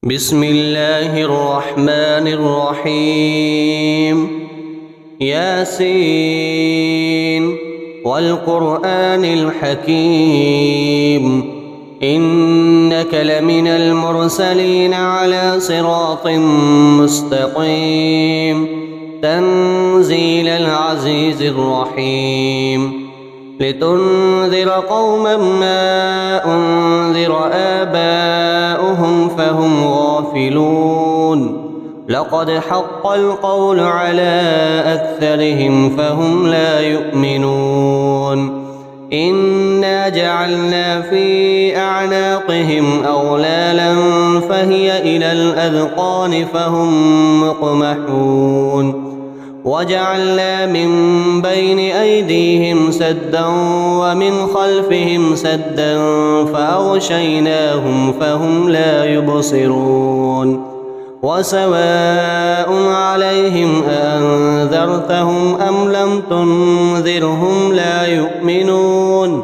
بسم الله الرحمن الرحيم. ياسين والقرآن الحكيم إنك لمن المرسلين على صراط مستقيم تنزيل العزيز الرحيم لتنذر قوما ما أنذر آباؤهم فهم غافلون لقد حق القول على أكثرهم فهم لا يؤمنون إنا جعلنا في أعناقهم أغلالا فهي إلى الأذقان فهم مقمحون وجعلنا من بين أيديهم سدا ومن خلفهم سدا فأغشيناهم فهم لا يبصرون وسواء عليهم أأنذرتهم أم لم تنذرهم لا يؤمنون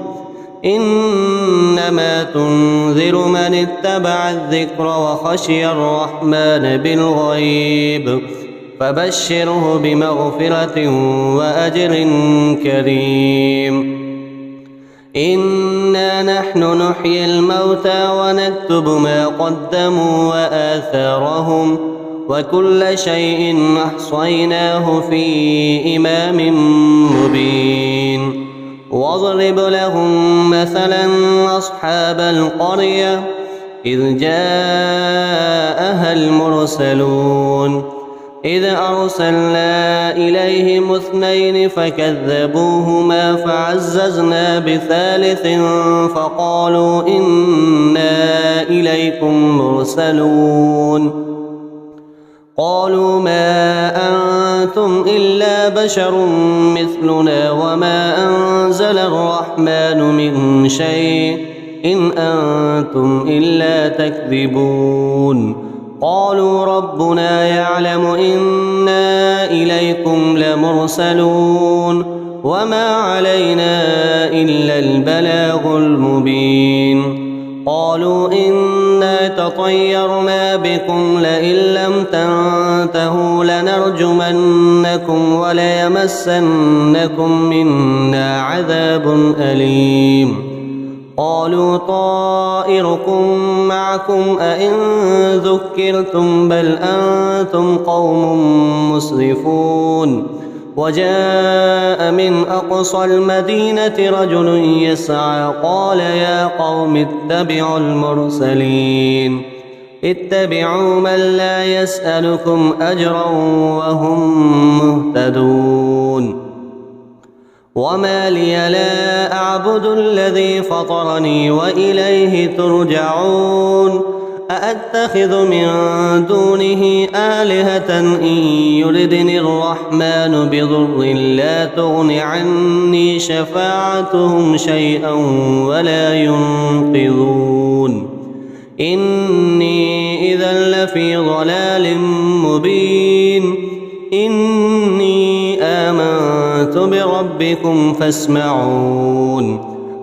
إنما تنذر من اتبع الذكر وخشي الرحمن بالغيب فبشره بمغفرة وأجر كريم. إنا نحن نحيي الموتى ونكتب ما قدموا وآثارهم وكل شيء أحصيناه في إمام مبين. واضرب لهم مثلا أصحاب القرية إذ جاءها المرسلون إذ أرسلنا إليهم 2 فكذبوهما فعززنا ب3 فقالوا إنا إليكم مرسلون قالوا ما أنتم إلا بشر مثلنا وما أنزل الرحمن من شيء إن أنتم إلا تكذبون قالوا ربنا يعلم إنا إليكم لمرسلون وما علينا إلا البلاغ المبين. قالوا إنا تطيرنا بكم لئن لم تنتهوا لنرجمنكم وليمسنكم منا عذاب أليم. قالوا طائركم معكم أئن ذكرتم بل أنتم قوم مسرفون. وجاء من أقصى المدينة رجل يسعى قال يا قوم اتبعوا المرسلين اتبعوا من لا يسألكم أجرا وهم مهتدون. وما لي لا أعبد الذي فطرني وإليه ترجعون أأتخذ من دونه آلهة إن يردني الرحمن بضر لا تغن عني شفاعتهم شيئا ولا ينقذون إني إذا لفي ضلال مبين. إني آمنت بربكم فاسمعون.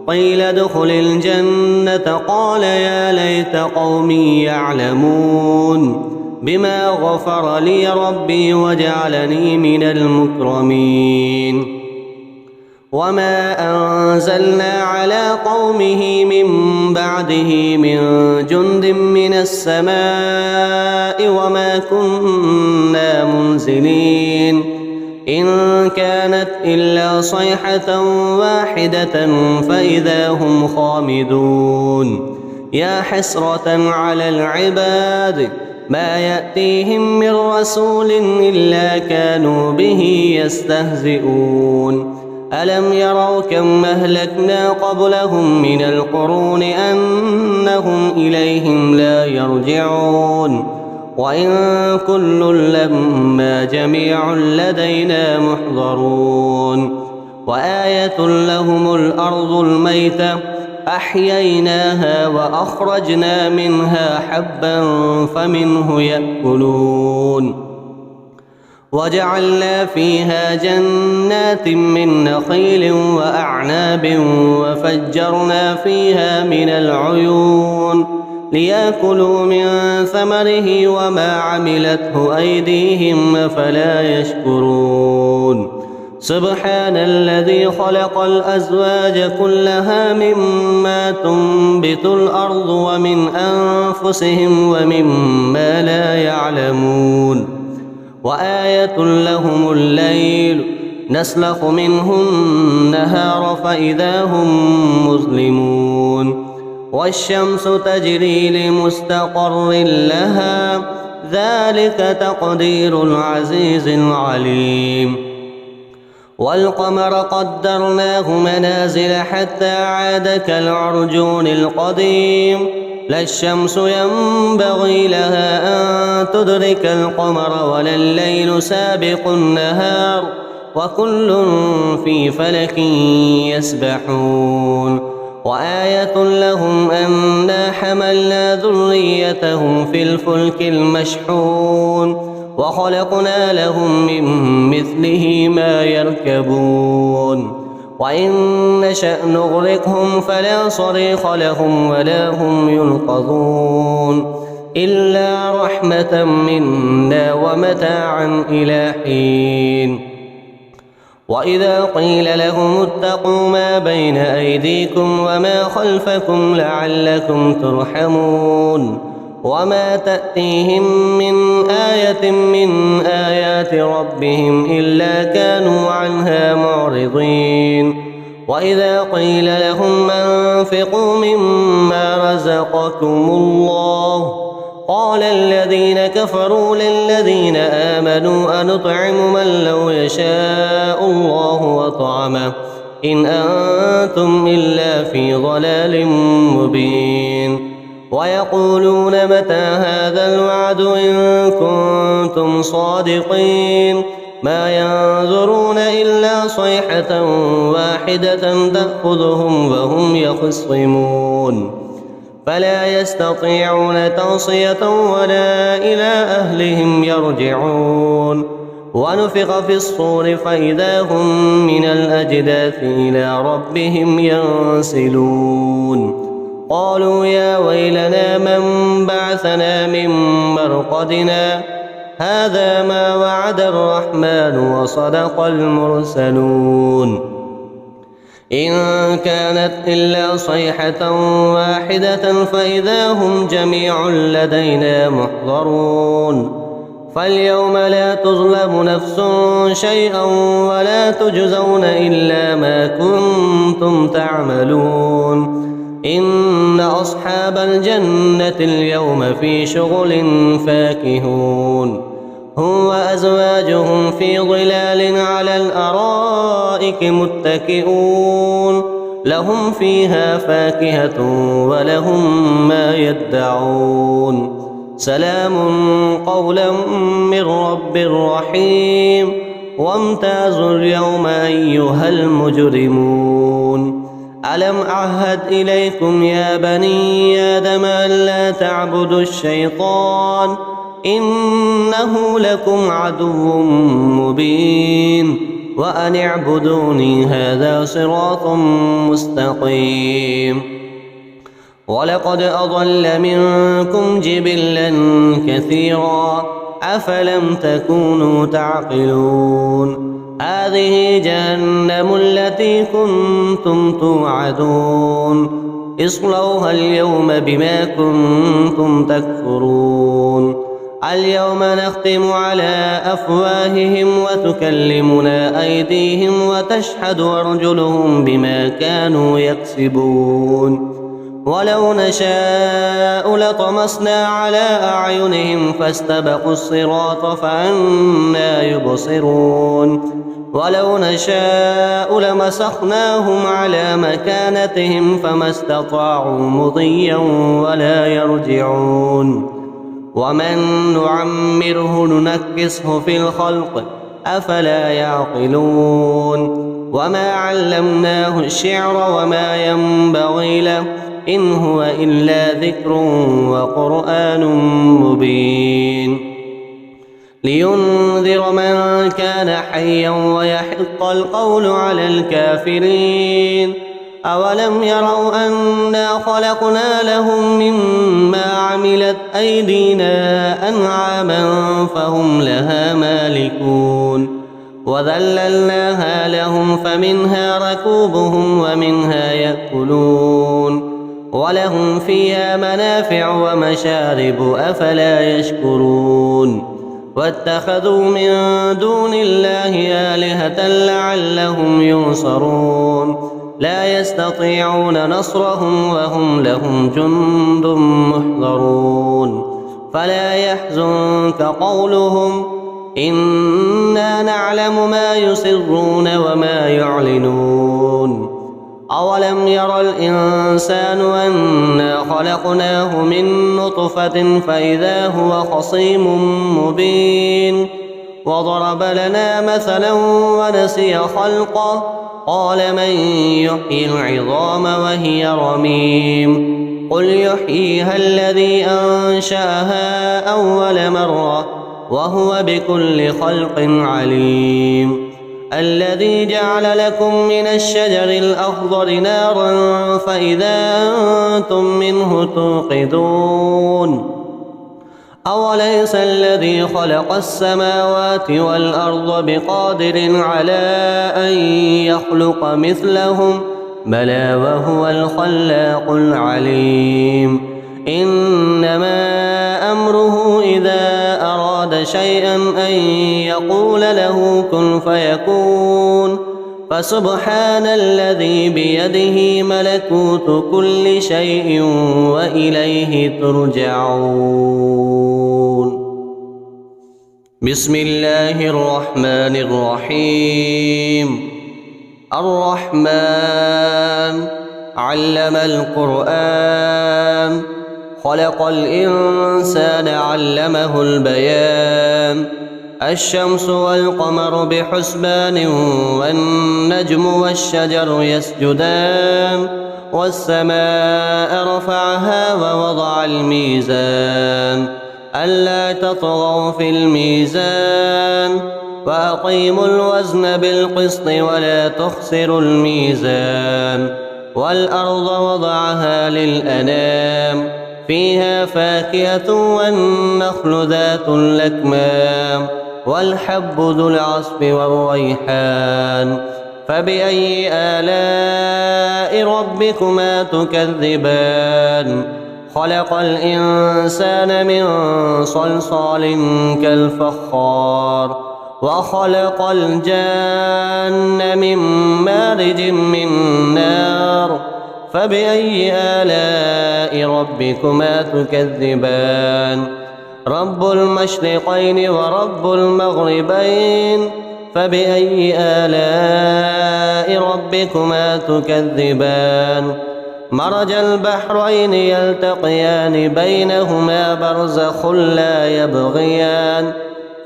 قيل ادخل الجنة قال يا ليت قومي يعلمون بما غفر لي ربي وجعلني من المكرمين. وما أنزلنا على قومه من بعده من جند من السماء وما كنا منزلين إن كانت إلا صيحة واحدة فإذا هم خامدون. يا حسرة على العباد ما يأتيهم من رسول إلا كانوا به يستهزئون. ألم يروا كم أهلكنا قبلهم من القرون أنهم إليهم لا يرجعون وإن كل لما جميع لدينا محضرون. وآية لهم الأرض الميتة أحييناها وأخرجنا منها حبا فمنه يأكلون وجعلنا فيها جنات من نخيل وأعناب وفجرنا فيها من العيون ليأكلوا من ثمره وما عملته أيديهم أفلا يشكرون سبحان الذي خلق الأزواج كلها مما تنبت الأرض ومن أنفسهم ومما لا يعلمون وآية لهم الليل نسلخ منه النهار فإذا هم مظلمون والشمس تجري لمستقر لها ذلك تقدير العزيز العليم والقمر قدرناه منازل حتى عاد كالعرجون القديم لا الشمس ينبغي لها أن تدرك القمر ولا الليل سابق النهار وكل في فلك يسبحون وآية لهم أنا حملنا ذريتهم في الفلك المشحون وخلقنا لهم من مثله ما يركبون وإن نشأ نغرقهم فلا صريخ لهم ولا هم ينقذون إلا رحمة منا ومتاعا إلى حين وإذا قيل لهم اتقوا ما بين أيديكم وما خلفكم لعلكم ترحمون وما تأتيهم من آية من آيات ربهم إلا كانوا عنها معرضين وإذا قيل لهم أنفقوا مما رزقكم الله قال الذين كفروا للذين آمنوا أنطعم من لو يشاء الله وطعمه إن أنتم إلا في ضلال مبين ويقولون متى هذا الوعد إن كنتم صادقين ما ينظرون إلا صيحة واحدة تأخذهم وهم يخصمون فلا يستطيعون توصية ولا إلى أهلهم يرجعون ونفخ في الصور فإذا هم من الأجداث إلى ربهم ينسلون قالوا يا ويلنا من بعثنا من مرقدنا هذا ما وعد الرحمن وصدق المرسلون إن كانت إلا صيحة واحدة فإذا هم جميع لدينا محضرون فاليوم لا تظلم نفس شيئا ولا تجزون إلا ما كنتم تعملون إن أصحاب الجنة اليوم في شغل فاكهون هم وأزواجهم في ظلال على الأرائك متكئون لهم فيها فاكهة ولهم ما يدعون سلام قولا من رب رحيم وامتازوا اليوم أيها المجرمون ألم أعهد إليكم يا بني آدم ألا تعبدوا الشيطان إنه لكم عدو مبين وأن اعبدوني هذا صراط مستقيم ولقد أضل منكم جبلا كثيرا أفلم تكونوا تعقلون هذه جهنم التي كنتم توعدون اصلوها اليوم بما كنتم تكفرون اليوم نختم على أفواههم وتكلمنا أيديهم وتشهد أرجلهم بما كانوا يكسبون ولو نشاء لطمسنا على أعينهم فاستبقوا الصراط فأنى يبصرون ولو نشاء لمسخناهم على مكانتهم فما استطاعوا مضيا ولا يرجعون ومن نعمره ننكسه في الخلق أفلا يعقلون وما علمناه الشعر وما ينبغي له إن هو إلا ذكر وقرآن مبين لينذر من كان حيا ويحق القول على الكافرين أولم يروا أنا خلقنا لهم مما عملت أيدينا أنعاما فهم لها مالكون وذللناها لهم فمنها ركوبهم ومنها يأكلون ولهم فيها منافع ومشارب أفلا يشكرون واتخذوا من دون الله آلهة لعلهم ينصرون لا يستطيعون نصرهم وهم لهم جند محضرون فلا يحزنك قولهم إنا نعلم ما يسرون وما يعلنون أولم ير الإنسان أنا خلقناه من نطفة فإذا هو خصيم مبين وضرب لنا مثلا ونسي خلقه قال من يحيي العظام وهي رميم قل يحييها الذي أنشأها أول مرة وهو بكل خلق عليم الذي جعل لكم من الشجر الأخضر نارا فإذا أنتم منه توقدون أوليس الذي خلق السماوات والأرض بقادر على أن يخلق مثلهم بلى وهو الخلاق العليم إنما أمره إذا أراد شيئا أن يقول له كن فيكون فسبحان الذي بيده ملكوت كل شيء وإليه ترجعون بسم الله الرحمن الرحيم الرحمن علم القرآن خلق الإنسان علمه البيان الشمس والقمر بحسبان والنجم والشجر يسجدان والسماء رفعها ووضع الميزان ألا تطغوا في الميزان وأقيموا الوزن بالقسط ولا تخسروا الميزان والأرض وضعها للأنام فيها فاكهة والنخل ذات الأكمام والحب ذو العصف والريحان فبأي آلاء ربكما تكذبان خلق الإنسان من صلصال كالفخار وخلق الجان من مارج من نار فبأي آلاء ربكما تكذبان رب المشرقين ورب المغربين فبأي آلاء ربكما تكذبان مرج البحرين يلتقيان بينهما برزخ لا يبغيان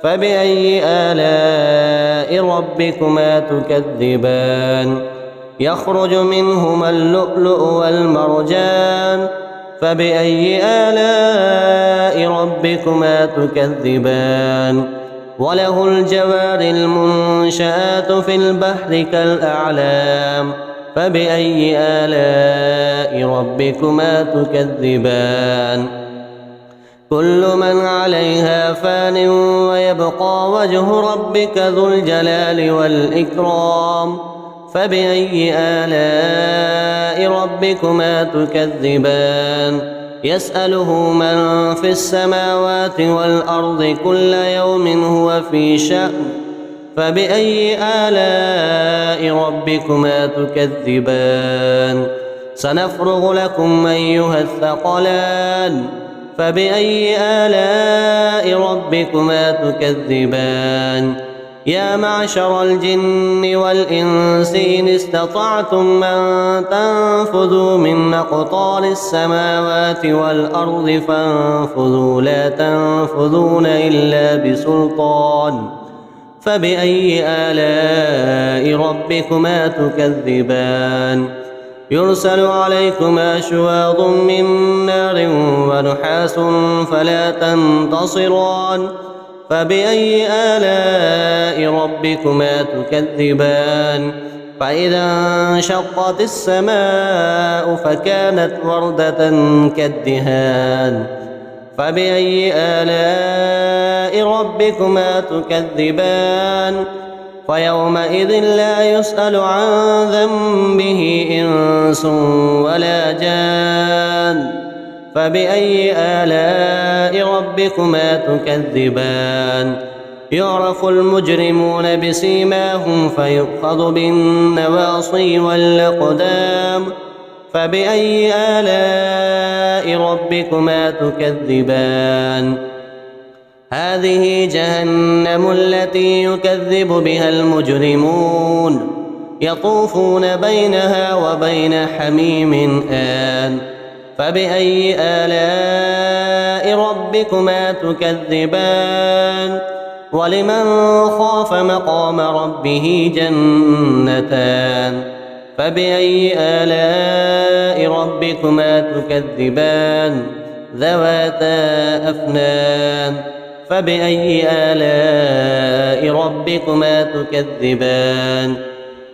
فبأي آلاء ربكما تكذبان يخرج منهما اللؤلؤ والمرجان فبأي آلاء ربكما تكذبان وله الجوار المنشآت في البحر كالأعلام فبأي آلاء ربكما تكذبان كل من عليها فان ويبقى وجه ربك ذو الجلال والإكرام فبأي آلاء ربكما تكذبان يسأله من في السماوات والأرض كل يوم هو في شأن فبأي آلاء ربكما تكذبان سنفرغ لكم أيها الثقلان فبأي آلاء ربكما تكذبان يا معشر الجن والإنس إن استطعتم أن تنفذوا من أقطار السماوات والأرض فانفذوا لا تنفذون إلا بسلطان فبأي آلاء ربكما تكذبان يرسل عليكما شواظ من نار ونحاس فلا تنتصران فبأي آلاء ربكما تكذبان فإذا انشقت السماء فكانت وردة كالدهان فبأي آلاء ربكما تكذبان فيومئذ لا يسأل عن ذنبه إنس ولا جان فبأي آلاء ربكما تكذبان يعرف المجرمون بسيماهم فيؤخذ بالنواصي والأقدام فبأي آلاء ربكما تكذبان هذه جهنم التي يكذب بها المجرمون يطوفون بينها وبين حميم آن فبأي آلاء ربكما تكذبان ولمن خاف مقام ربه جنتان فبأي آلاء ربكما تكذبان ذواتا أفنان فبأي آلاء ربكما تكذبان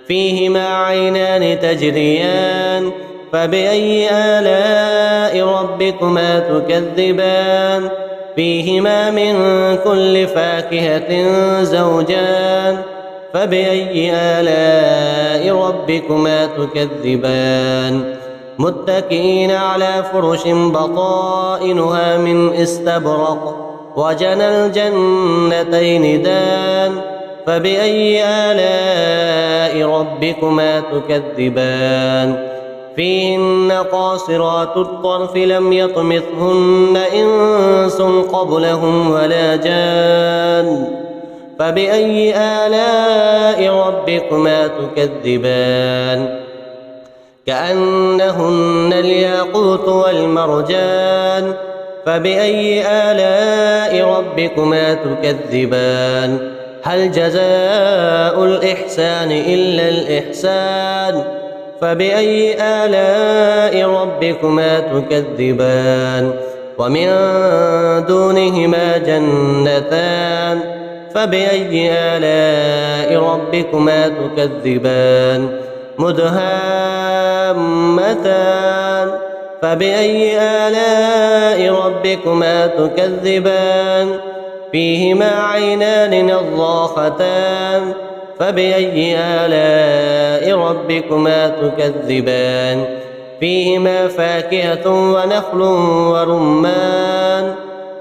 فيهما عينان تجريان فبأي آلاء ربكما تكذبان فيهما من كل فاكهة زوجان فبأي آلاء ربكما تكذبان متكئين على فرش بطائنها من استبرق وجنى الجنتين دان فبأي آلاء ربكما تكذبان فيهن قاصرات الطرف لم يطمثهن إنس قبلهم ولا جان فبأي آلاء ربكما تكذبان كأنهن الياقوت والمرجان فبأي آلاء ربكما تكذبان هل جزاء الإحسان إلا الإحسان فبأي آلاء ربكما تكذبان ومن دونهما جنتان فبأي آلاء ربكما تكذبان مدهامتان فبأي آلاء ربكما تكذبان فيهما عينان نضاختان فبأي آلاء ربكما تكذبان فيهما فاكهة ونخل ورمان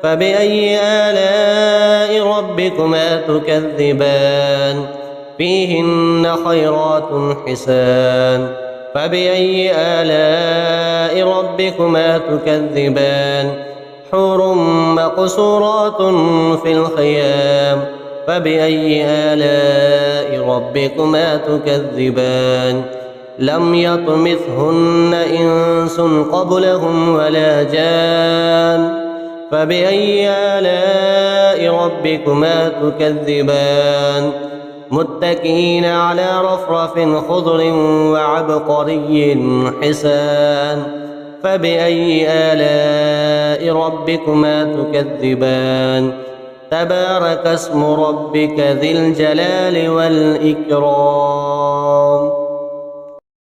فبأي آلاء ربكما تكذبان فيهن خيرات حسان فبأي آلاء ربكما تكذبان حور مقصورات في الخيام فبأي آلاء ربكما تكذبان لم يطمثهن إنس قبلهم ولا جان فبأي آلاء ربكما تكذبان متكئين على رفرف خضر وعبقري حسان فبأي آلاء ربكما تكذبان تبارك اسم ربك ذي الجلال والإكرام